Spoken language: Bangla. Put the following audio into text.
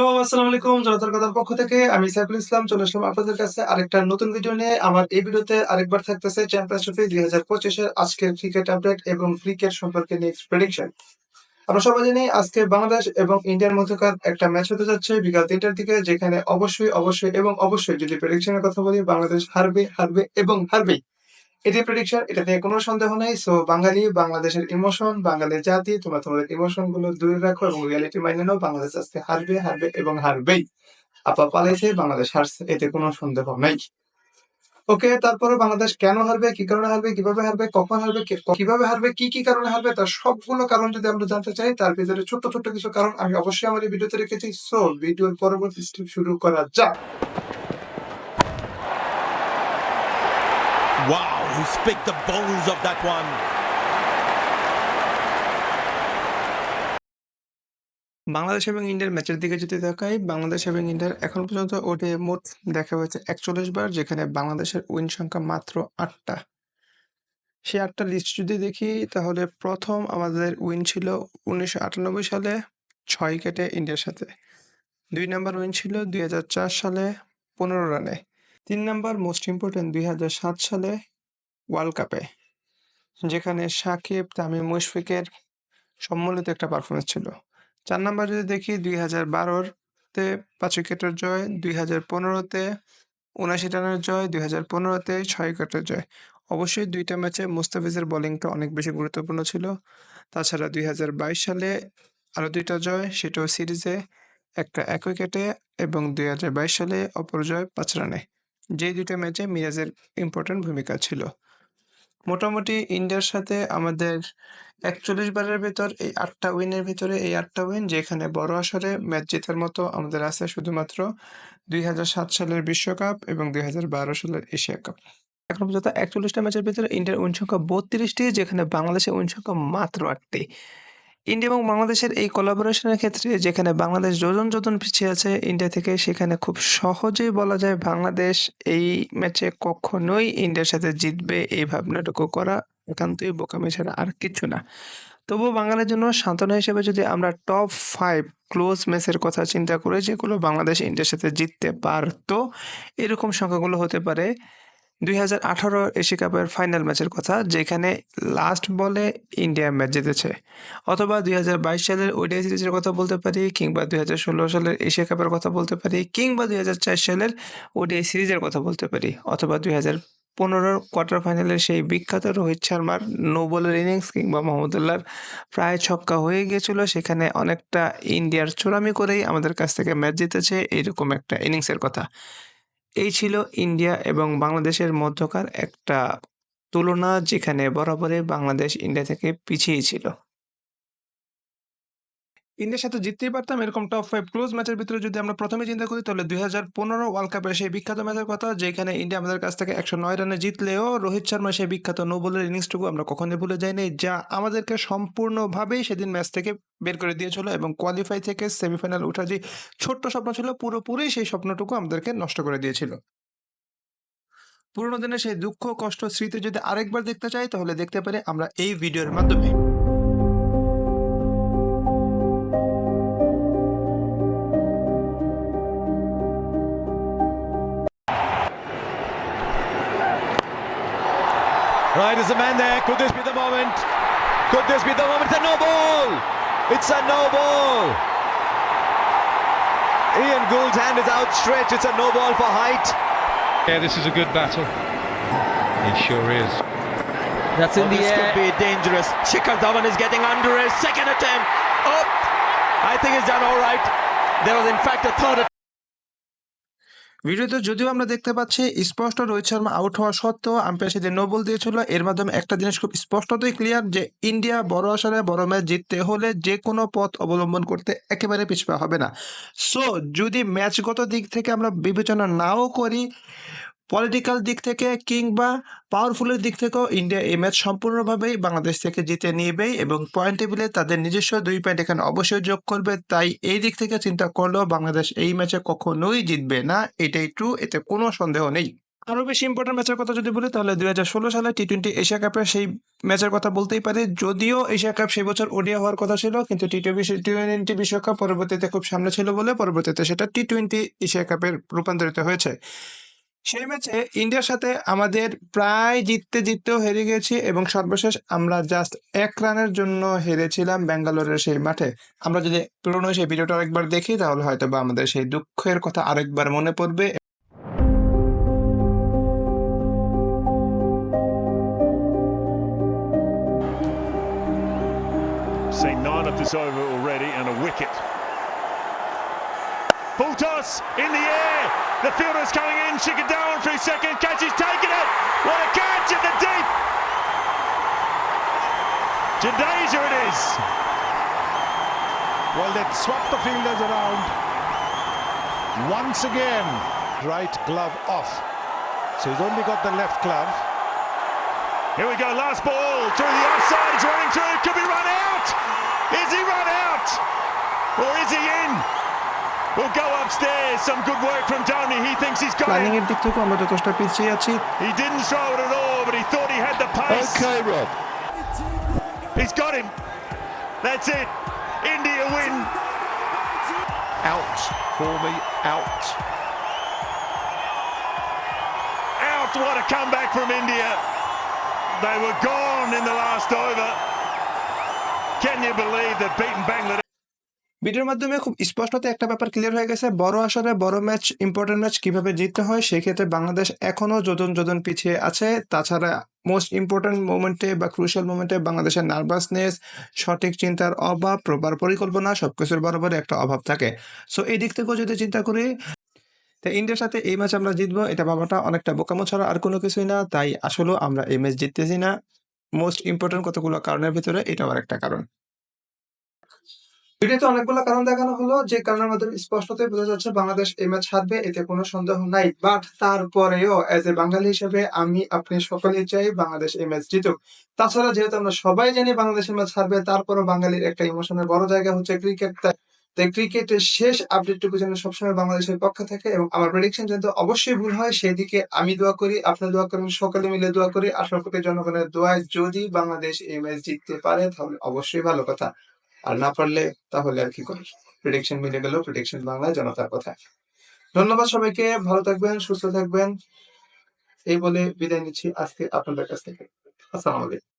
হ্যালো, আসসালামু আলাইকুম। জনতার কথার পক্ষ থেকে আমি সাইফুল ইসলাম চলে আসলাম আপনাদের কাছে আরেকটা নতুন ভিডিও নিয়ে। আমার এই ভিডিওতে আরেকবার থাকতেছে চ্যাম্পিয়ন্স ট্রফি ২০২৫ এর আজকের ক্রিকেট আপডেট এবং ক্রিকেট সম্পর্কে নেক্সট প্রেডিকশন। আমরা সবাই জানি আজকে বাংলাদেশ এবং ইন্ডিয়ার মধ্যকার একটা ম্যাচ হতে যাচ্ছে বিকাল ৩টার দিকে, যেখানে অবশ্যই যদি প্রেডিকশনের কথা বলি, বাংলাদেশ হারবে এবং হারবেই। এটাই প্রেডিকশন, এটা নিয়ে কোনো সন্দেহ নেই। সো বাঙালি, বাংলাদেশের ইমোশন, বাঙালির জাতি, তোমরা তোমাদের ইমোশন গুলো দূরে রাখো এবং রিয়ালিটি মাইনে নাও। বাংলাদেশ আজকে হারবে এবং হারবেই। আপা পালাইছে, বাংলাদেশ হারছে, এতে কোনো সন্দেহ নাই। ওকে, তারপরে বাংলাদেশ কেন হারবে, কি কারণে হারবে, কিভাবে হারবে, কখন হারবে, কিভাবে হারবে, কি কারণে হারবে, তার সবগুলো কারণ যদি আমরা জানতে চাই, তার ভিতরে ছোট্ট কিছু কারণ আমি অবশ্যই আমার এই ভিডিওতে রেখেছি। সো ভিডিওর পরবর্তী স্টেপ শুরু করা যাক। Wow, he's picked the bones of that one. Bangladesh এবং ইন্ডিয়ার ম্যাচের দিকে যদি তাকাই, বাংলাদেশ এবং ইন্ডিয়ার এখন পর্যন্ত ওডিআই মোট দেখা হয়েছে ৪১ বার, যেখানে বাংলাদেশের উইন সংখ্যা মাত্র ৮টা। সেই ৮টা লিস্ট যদি দেখি, তাহলে প্রথম আমাদের উইন ছিল ১৯৯৮ সালে ৬ উইকেটে ইন্ডিয়ার সাথে। ২ নাম্বার উইন ছিল ২০০৪ সালে ১৫ রানে। ৩ নাম্বার মোস্ট ইম্পর্টেন্ট ২০০৭ সালে ওয়ার্ল্ড কাপে, যেখানে সাকিব, তামিম, মুশফিকের সম্মিলিত একটা পারফরমেন্স ছিল। ৪ নাম্বার যদি দেখি ২০১২-তে ৫ উইকেটের জয়, ২০১৫-তে ৭৯ রানের জয়, ২০১৫-তে ৬ উইকেটের জয়। অবশ্যই ২টা ম্যাচে মুস্তাফিজের বোলিংটা অনেক বেশি গুরুত্বপূর্ণ ছিল। তাছাড়া ২০২২ সালে আরও ২টা জয়, সেটাও সিরিজে, একটা ১ উইকেটে, এবং ২০২২ সালে অপরাজয় ৫ রানে। যেই ২টা ম্যাচে মিরাজের ইম্পর্টেন্ট ভূমিকা ছিল। মোটামুটি ইন্ডিয়ার সাথে আমাদের ৪১ বারের ভেতর এই ৮টা উইনের ভিতরে এই ৮টা উইন, যেখানে বড় আসরে ম্যাচ জেতার মতো আমাদের আছে শুধুমাত্র ২০০৭ সালের বিশ্বকাপ এবং ২০১২ সালের এশিয়া কাপ। এখন পর্যন্ত ৪১টা ম্যাচের ভিতরে ইন্ডিয়ার উইন সংখ্যা ৩২টি, যেখানে বাংলাদেশের উইন সংখ্যা মাত্র ৮টি। ইন্ডিয়া এবং বাংলাদেশের এই কোলাবোরেশনের ক্ষেত্রে, যেখানে বাংলাদেশ যোজন পিছিয়ে আছে ইন্ডিয়া থেকে, সেখানে খুব সহজেই বলা যায় বাংলাদেশ এই ম্যাচে কখনোই ইন্ডিয়ার সাথে জিতবে, এই ভাবনাটুকু করা একান্তই বোকামি ছাড়া আর কিচ্ছু না। তবুও বাঙালির জন্য সান্ত্বনা হিসেবে যদি আমরা টপ 5 ক্লোজ ম্যাচের কথা চিন্তা করি, যেগুলো বাংলাদেশ ইন্ডিয়ার সাথে জিততে পারতো, এরকম সংখ্যাগুলো হতে পারে ২০১৮ এশিয়া কাপের ফাইনাল ম্যাচের কথা, যেখানে লাস্ট বলে ইন্ডিয়া ম্যাচ জিতেছে, অথবা ২০২২ সালের ওডিআই সিরিজের কথা বলতে পারি, কিংবা ২০১৬ সালের এশিয়া কাপের কথা বলতে পারি, কিংবা ২০০৪ সালের ওডিআই সিরিজের কথা বলতে পারি, অথবা ২০১৫ কোয়ার্টার ফাইনালের সেই বিখ্যাত রোহিত শর্মার নো বলের ইনিংস, কিংবা মোহাম্মদুল্লাহর প্রায় ছক্কা হয়ে গিয়েছিল, সেখানে অনেকটা ইন্ডিয়ার চোরামি করেই আমাদের কাছ থেকে ম্যাচ জিতেছে, এরকম একটা ইনিংসের কথা। এই ছিল ইন্ডিয়া এবং বাংলাদেশের মধ্যকার একটা তুলনা, যেখানে বরাবরই বাংলাদেশ ইন্ডিয়া থেকে পিছিয়ে ছিল। ইন্ডিয়ার সাথে জিততেই পারতাম এরকম টপ 5 ক্লোজ ম্যাচের ভিতরে যদি আমরা প্রথমে চিন্তা করি, তাহলে ২০১৫ ওয়ার্ল্ড কাপের সেই বিখ্যাত ম্যাচের কথা, যেখানে ইন্ডিয়া আমাদের কাছ থেকে ১০৯ রানে জিতলেও রোহিত শর্মার সেই বিখ্যাত নো বলের ইনিংসটুকু আমরা কখনোই ভুলে যাইনি, যা আমাদেরকে সম্পূর্ণভাবেই সেদিন ম্যাচ থেকে বের করে দিয়েছিল, এবং কোয়ালিফাই থেকে সেমিফাইনাল ওঠার যে ছোট্ট স্বপ্ন ছিল, পুরোপুরি সেই স্বপ্নটুকু আমাদেরকে নষ্ট করে দিয়েছিল। পুরোনো দিনের সেই দুঃখ, কষ্ট, স্মৃতি যদি আরেকবার দেখতে চাই, তাহলে দেখতে পারি আমরা এই ভিডিওর মাধ্যমে। Right, there's a man there. Could this be the moment? Could this be the moment? It's a no ball! It's a no ball! Ian Gould's hand is outstretched. It's a no ball for height. Yeah, this is a good battle. It sure is. That's in the This air. could be dangerous. Shikhar Dhawan is getting under his second attempt. Oh, I think he's done all right. There was in fact a third attempt. ভিডিওতে যদিও আমরা দেখতে পাচ্ছি স্পষ্ট রোহিত শর্মা আউট হওয়া সত্ত্বেও আম্পায়ার সেদিন নো বল দিয়েছিল। এর মাধ্যমে একটা জিনিস খুব স্পষ্টতই ক্লিয়ার, যে ইন্ডিয়া বড় আসরে বড় ম্যাচ জিততে হলে যে কোনো পথ অবলম্বন করতে একেবারে পিছপা হবে না। সো যদি ম্যাচগত দিক থেকে আমরা বিবেচনা নাও করি, পলিটিক্যাল দিক থেকে কিংবা পাওয়ারফুলের দিক থেকেও ইন্ডিয়া এই ম্যাচ সম্পূর্ণভাবেই বাংলাদেশ থেকে জিতে নিবেই, এবং পয়েন্ট টেবিলে তাদের নিজস্ব 2 পয়েন্ট এখানে অবশ্যই যোগ করবে। তাই এই দিক থেকে চিন্তা করলেও বাংলাদেশ এই ম্যাচে কখনোই জিতবে না, এটাই ট্রু, এতে কোনো সন্দেহ নেই। আরো বেশি ইম্পোর্টেন্ট ম্যাচের কথা যদি বলি তাহলে ২০১৬ সালে টি-20 এশিয়া কাপের সেই ম্যাচের কথা বলতেই পারি। যদিও এশিয়া কাপ সেই বছর ওডিআই হওয়ার কথা ছিল কিন্তু টি-20 বিশ্বকাপ পরবর্তীতে খুব সামনে ছিল বলে পরবর্তীতে সেটা টি-20 এশিয়া কাপে রূপান্তরিত হয়েছে। সেই ম্যাচে ইন্ডিয়ার সাথে আমাদের প্রায় জিততেও হেরে গেছি এবং সর্বশেষ আমরা জাস্ট ১ রানের জন্য হেরেছিলাম ব্যাঙ্গালোরের সেই মাঠে। আমরা যদি পুরনো সেই ভিডিওটা আরেকবার দেখি তাহলে হয়তোবা আমাদের সেই দুঃখের কথা আরেকবার মনে পড়বে। Seen 9 of this over already and a wicket. Full toss in the air. The fielder's coming in. Shikadawan for his second catch. He's taken it. What a catch in the deep. Jadeja it is. Well, they swapped the fielders around. Once again, right glove off. So he's only got the left glove. Here we go. Last ball through the offside. He's running through. Could be run out. Is he run out? Or is he in? We'll go upstairs. Some good work from Tony. He thinks he's got planning it. এর দিক থেকে আমরা যথেষ্ট পিছিয়ে আছি। He didn't throw it at all, but he thought he had the pace. Okay, Rob. He's got him. That's it. India win. Out for me, out. Out. What a comeback from India. They were gone in the last over. Can you believe they've beaten Bangladesh? ভিডিওর মাধ্যমে খুব স্পষ্টত একটা ব্যাপার ক্লিয়ার হয়ে গেছে। বড় আসরে বড় ম্যাচ, ইম্পোর্টেন্ট ম্যাচ কিভাবে জিততে হয় সেক্ষেত্রে বাংলাদেশ এখনো যোজন পিছিয়ে আছে। তাছাড়া মোস্ট ইম্পোর্টেন্ট মোমেন্টে বা ক্রুশিয়াল মোমেন্টে বাংলাদেশের নার্ভাসনেস, সঠিক চিন্তার অভাব, প্রপার পরিকল্পনা সবকিছুর বরাবরই একটা অভাব থাকে। সো এই দিক থেকেও যদি চিন্তা করি তো ইন্ডিয়ার সাথে এই ম্যাচ আমরা জিতবো এটা ভাবাটা অনেকটা বোকামো ছাড়া আর কোনো কিছুই না। তাই আসলেও আমরা এই ম্যাচ জিততেছি না। মোস্ট ইম্পোর্টেন্ট কতগুলো কারণের ভিতরে এটাও আরেকটা কারণ। ভিডিওতে অনেকগুলো কারণ দেখানো হলো যে কারণের মাধ্যমে স্পষ্টতই বোঝা যাচ্ছে বাংলাদেশ এই ম্যাচ হারবে, এতে কোনো সন্দেহ নাই। বাট তারপরেও অ্যাজ এ বাঙালি হিসেবে আমি আপনি সকলেই চাই বাংলাদেশ এই ম্যাচ জিতুক। তাছাড়া যেহেতু আমরা সবাই জানি বাংলাদেশ এই ম্যাচ হারবে, তারপরও বাঙালির একটা ইমোশনের বড় জায়গা হচ্ছে ক্রিকেট। তাই ক্রিকেটের শেষ আপডেটটুকু যেন সবসময় বাংলাদেশের পক্ষে থাকে এবং আমার প্রেডিকশন যাতে অবশ্যই ভুল হয় সেদিকে আমি দোয়া করি, আপনি দোয়া করেন, সকলে মিলে দোয়া করি। আশা করি জনগণের দোয়ায় যদি বাংলাদেশ এই ম্যাচ জিততে পারে তাহলে অবশ্যই ভালো কথা। আর না পারলে তাহলে আর কি করি। প্রেডিকশন মিলে গেল, প্রেডিকশন বাংলায় জনতার কথা। ধন্যবাদ সবাইকে, ভালো থাকবেন, সুস্থ থাকবেন। এই বলে বিদায় নিচ্ছি আজকে আপনাদের কাছ থেকে। আসসালামু আলাইকুম।